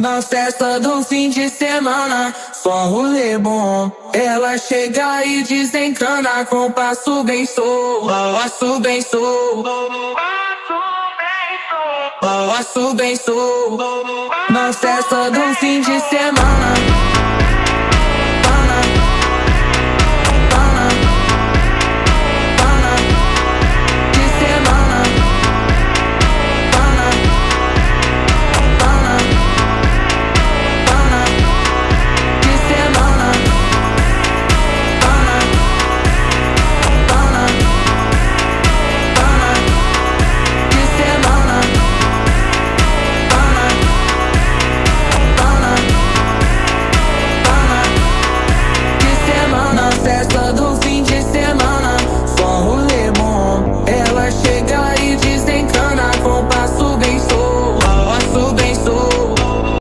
Na festa do fim de semana, só rolê bom. Ela chega e desencana com passo bem solto, passo bem solto, passo bem solto. Na festa do fim de semana.